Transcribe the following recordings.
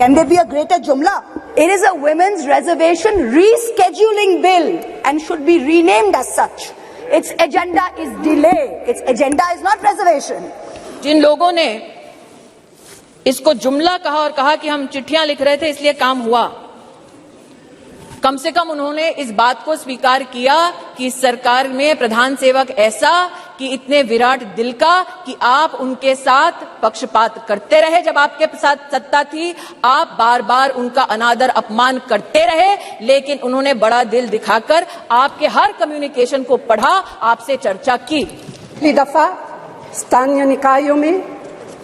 Can there be a greater jumla? It is a women's reservation rescheduling bill and should be renamed as such. Its agenda is delay. Its agenda is not reservation. जिन लोगों ने इसको जुमला कहा और कहा कि हम चिट्ठियां लिख रहे थे इसलिए काम हुआ, कम से कम उन्होंने इस बात को स्वीकार किया कि सरकार में प्रधान सेवक ऐसा कि इतने विराट दिल का कि आप उनके साथ पक्षपात करते रहे। जब आपके साथ सत्ता थी आप बार बार उनका अनादर अपमान करते रहे, लेकिन उन्होंने बड़ा दिल दिखाकर आपके हर कम्युनिकेशन को पढ़ा, आपसे चर्चा की। पहली दफा स्थानीय निकायों में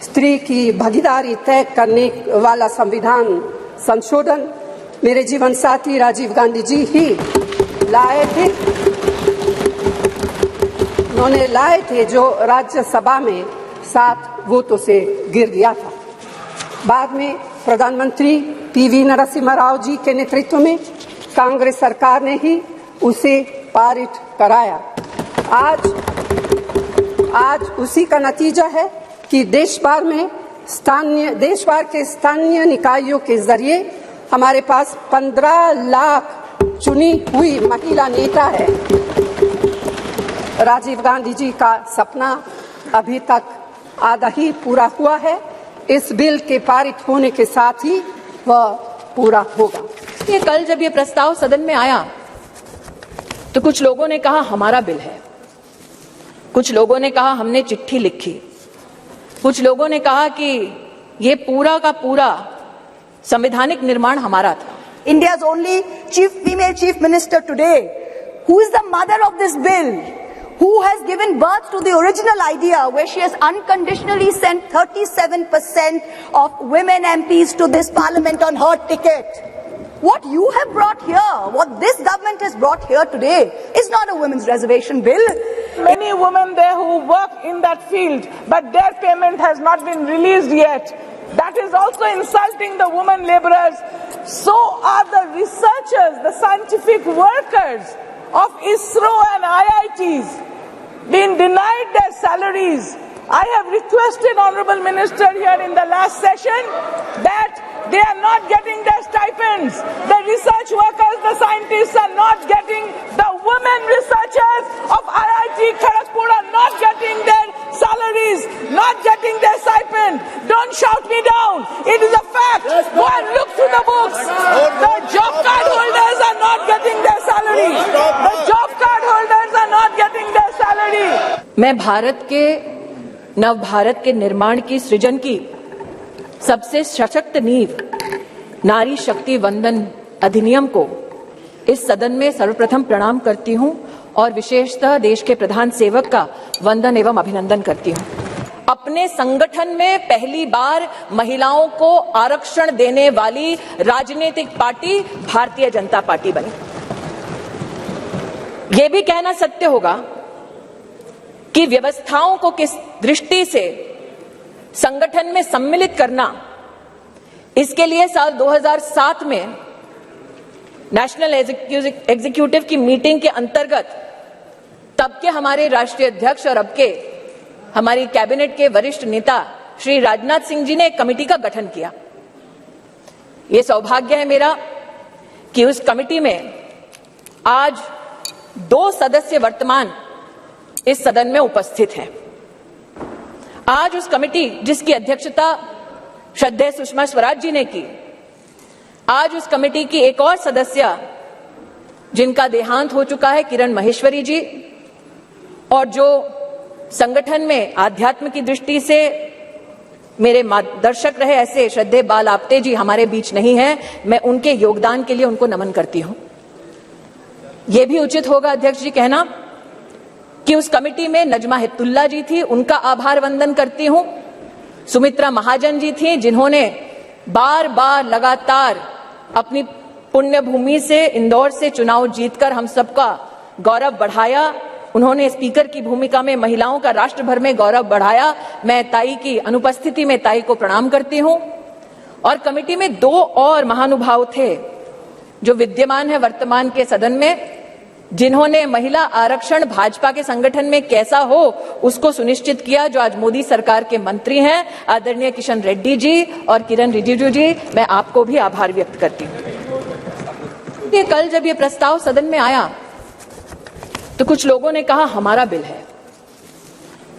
स्त्री की भागीदारी तय करने वाला संविधान संशोधन मेरे जीवन साथी राजीव गांधी जी ही लाए थे। उन्होंने लाए थे जो राज्यसभा में 7 वोटों से गिर गया था। बाद में प्रधानमंत्री पीवी नरसिम्हा राव जी के नेतृत्व में कांग्रेस सरकार ने ही उसे पारित कराया। आज उसी का नतीजा है कि देश भर के स्थानीय निकायों के जरिए हमारे पास 15 लाख चुनी हुई महिला नेता है। राजीव गांधी जी का सपना अभी तक आधा ही पूरा हुआ है। इस बिल के पारित होने के साथ ही वह पूरा होगा। ये कल जब ये प्रस्ताव सदन में आया तो कुछ लोगों ने कहा हमारा बिल है, कुछ लोगों ने कहा हमने चिट्ठी लिखी, कुछ लोगों ने कहा कि ये पूरा का पूरा संवैधानिक निर्माण हमारा था। India's only female chief minister today, who is the mother of this bill, who has given birth to the original idea where she has unconditionally sent 37% of women MPs to this parliament on her ticket. What you have brought here, what this government has brought here today is not a women's reservation bill. Many women there who work in that field, but their payment has not been released yet. That is also insulting the women laborers. So are the researchers, the scientific workers of ISRO and IITs being denied their salaries. I have requested Honorable Minister here in the last session that they are not getting their stipends. The research workers, the scientists are not getting, the women researchers of IIT Kharagpur are not getting their salaries, not getting their stipend. Don't shout me down. It is a fact. Go and look through the books. The job card holders are not getting their salary. The job card holders are not getting their salary. मैं भारत के नव भारत के निर्माण की सृजन की सबसे सशक्त नींव नारी शक्ति वंदन अधिनियम को इस सदन में सर्वप्रथम प्रणाम करती हूं और विशेषतः देश के प्रधान सेवक का वंदन एवं अभिनंदन करती हूं। अपने संगठन में पहली बार महिलाओं को आरक्षण देने वाली राजनीतिक पार्टी भारतीय जनता पार्टी बनी। यह भी कहना सत्य होगा कि व्यवस्थाओं को किस दृष्टि से संगठन में सम्मिलित करना, इसके लिए साल 2007 में नेशनल एग्जीक्यूटिव की मीटिंग के अंतर्गत तब के हमारे राष्ट्रीय अध्यक्ष और अब के हमारी कैबिनेट के वरिष्ठ नेता श्री राजनाथ सिंह जी ने एक कमेटी का गठन किया। यह सौभाग्य है मेरा कि उस कमेटी में आज 2 सदस्य वर्तमान इस सदन में उपस्थित हैं। आज उस कमेटी जिसकी अध्यक्षता श्रद्धेय सुषमा स्वराज जी ने की, आज उस कमेटी की एक और सदस्य जिनका देहांत हो चुका है, किरण महेश्वरी जी, और जो संगठन में आध्यात्म की दृष्टि से मेरे मार्गदर्शक रहे, ऐसे श्रद्धेय बाल आपटे जी हमारे बीच नहीं हैं। मैं उनके योगदान के लिए उनको नमन करती हूं। यह भी उचित होगा अध्यक्ष जी कहना कि उस कमेटी में नजमा हिप्तुल्ला जी थी, उनका आभार वंदन करती हूं। सुमित्रा महाजन जी थी जिन्होंने बार बार लगातार अपनी पुण्य भूमि से इंदौर से चुनाव जीतकर हम सबका गौरव बढ़ाया। उन्होंने स्पीकर की भूमिका में महिलाओं का राष्ट्र भर में गौरव बढ़ाया। मैं ताई की अनुपस्थिति में ताई को प्रणाम करती हूं। और कमेटी में 2 और महानुभाव थे जो विद्यमान है वर्तमान के सदन में, जिन्होंने महिला आरक्षण भाजपा के संगठन में कैसा हो उसको सुनिश्चित किया, जो आज मोदी सरकार के मंत्री हैं, आदरणीय किशन रेड्डी जी और किरण रिजिजू जी, मैं आपको भी आभार व्यक्त करती हूं। ये कल जब ये प्रस्ताव सदन में आया तो कुछ लोगों ने कहा हमारा बिल है,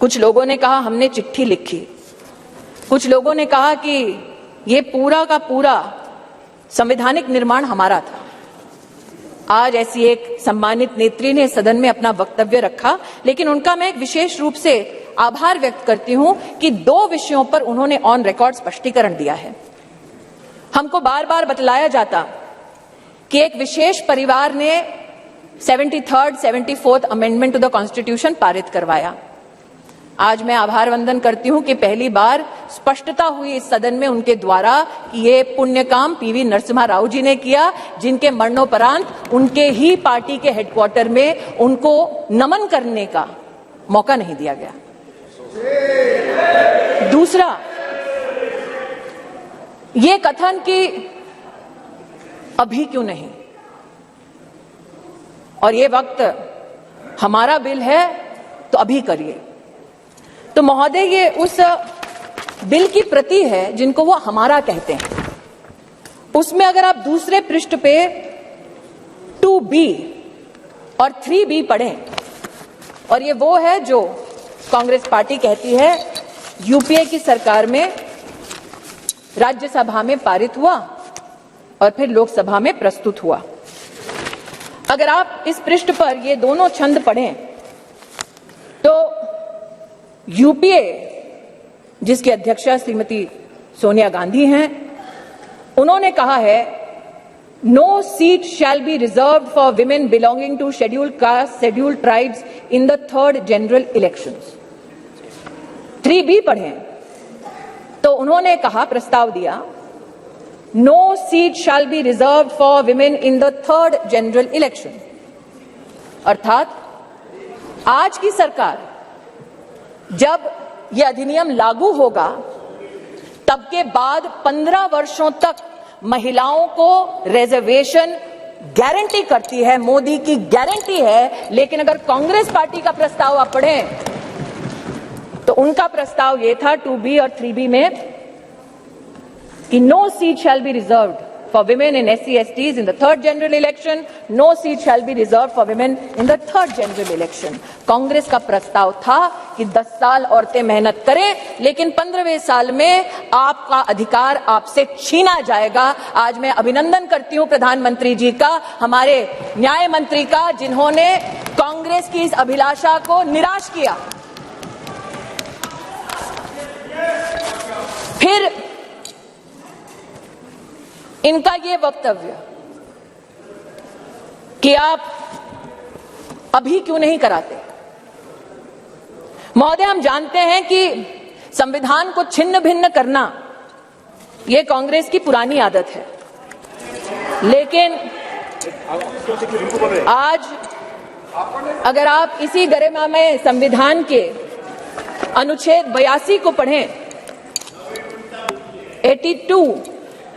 कुछ लोगों ने कहा हमने चिट्ठी लिखी, कुछ लोगों ने कहा कि ये पूरा का पूरा संवैधानिक निर्माण हमारा था। आज ऐसी एक सम्मानित नेत्री ने सदन में अपना वक्तव्य रखा, लेकिन उनका मैं एक विशेष रूप से आभार व्यक्त करती हूं कि 2 विषयों पर उन्होंने ऑन रिकॉर्ड स्पष्टीकरण दिया है। हमको बार बार बतलाया जाता कि एक विशेष परिवार ने 73rd, 74th amendment to the constitution पारित करवाया। आज मैं आभार वंदन करती हूं कि पहली बार स्पष्टता हुई इस सदन में उनके द्वारा कि ये पुण्य काम पीवी नरसिम्हा राव जी ने किया, जिनके मरणोपरांत उनके ही पार्टी के हेडक्वार्टर में उनको नमन करने का मौका नहीं दिया गया। दूसरा, ये कथन कि अभी क्यों नहीं और ये वक्त हमारा बिल है तो अभी करिए। तो महोदय, ये उस बिल की प्रति है जिनको वो हमारा कहते हैं। उसमें अगर आप दूसरे पृष्ठ पे 2B और 3B पढ़ें, और ये वो है जो कांग्रेस पार्टी कहती है यूपीए की सरकार में राज्यसभा में पारित हुआ और फिर लोकसभा में प्रस्तुत हुआ। अगर आप इस पृष्ठ पर ये दोनों छंद पढ़ें तो यूपीए, जिसकी अध्यक्षा श्रीमती सोनिया गांधी हैं, उन्होंने कहा है no seat shall be reserved for women belonging to scheduled caste, scheduled tribes in the 3rd general elections. 3B पढ़ें तो उन्होंने कहा, प्रस्ताव दिया, no seat shall be reserved for women in the 3rd general election. अर्थात आज की सरकार जब यह अधिनियम लागू होगा तब के बाद 15 वर्षों तक महिलाओं को रिजर्वेशन गारंटी करती है, मोदी की गारंटी है। लेकिन अगर कांग्रेस पार्टी का प्रस्ताव आप पढ़ें तो उनका प्रस्ताव यह था 2B और 3B में कि no seat shall be reserved for women in SC/STs in the 3rd general election, no seat shall be reserved for women in the 3rd general election. Congress का प्रस्ताव था कि 10 साल औरतें मेहनत करें, लेकिन 15वें साल में आपका अधिकार आपसे छीना जाएगा। आज मैं अभिनंदन करती हूं प्रधानमंत्री जी का, हमारे न्याय मंत्री का, जिन्होंने कांग्रेस की इस अभिलाषा को निराश किया। फिर इनका ये वक्तव्य कि आप अभी क्यों नहीं कराते। महोदय, हम जानते हैं कि संविधान को छिन्न भिन्न करना ये कांग्रेस की पुरानी आदत है, लेकिन आज अगर आप इसी गरिमामय संविधान के अनुच्छेद 82 को पढ़ें, 82,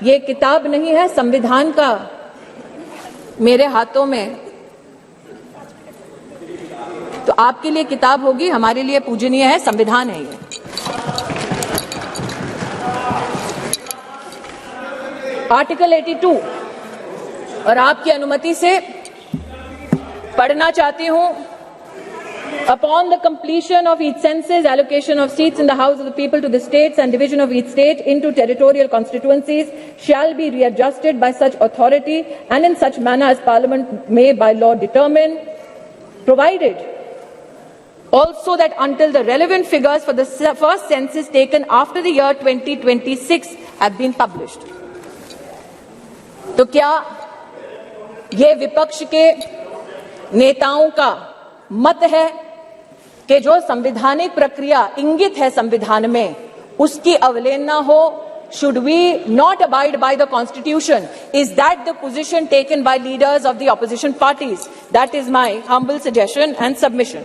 ये किताब नहीं है संविधान का मेरे हाथों में, तो आपके लिए किताब होगी, हमारे लिए पूजनीय है, संविधान है ये। आर्टिकल 82, और आपकी अनुमति से पढ़ना चाहती हूं। Upon the completion of each census, allocation of seats in the House of the People to the states and division of each state into territorial constituencies shall be readjusted by such authority and in such manner as Parliament may by law determine, provided also that until the relevant figures for the first census taken after the year 2026 have been published. तो क्या ये विपक्ष के नेताओं का मत है कि जो संवैधानिक प्रक्रिया इंगित है संविधान में उसकी अवहेलना हो? Should we not abide by the Constitution? Is that the position taken by leaders of the opposition parties? That is my humble suggestion and submission.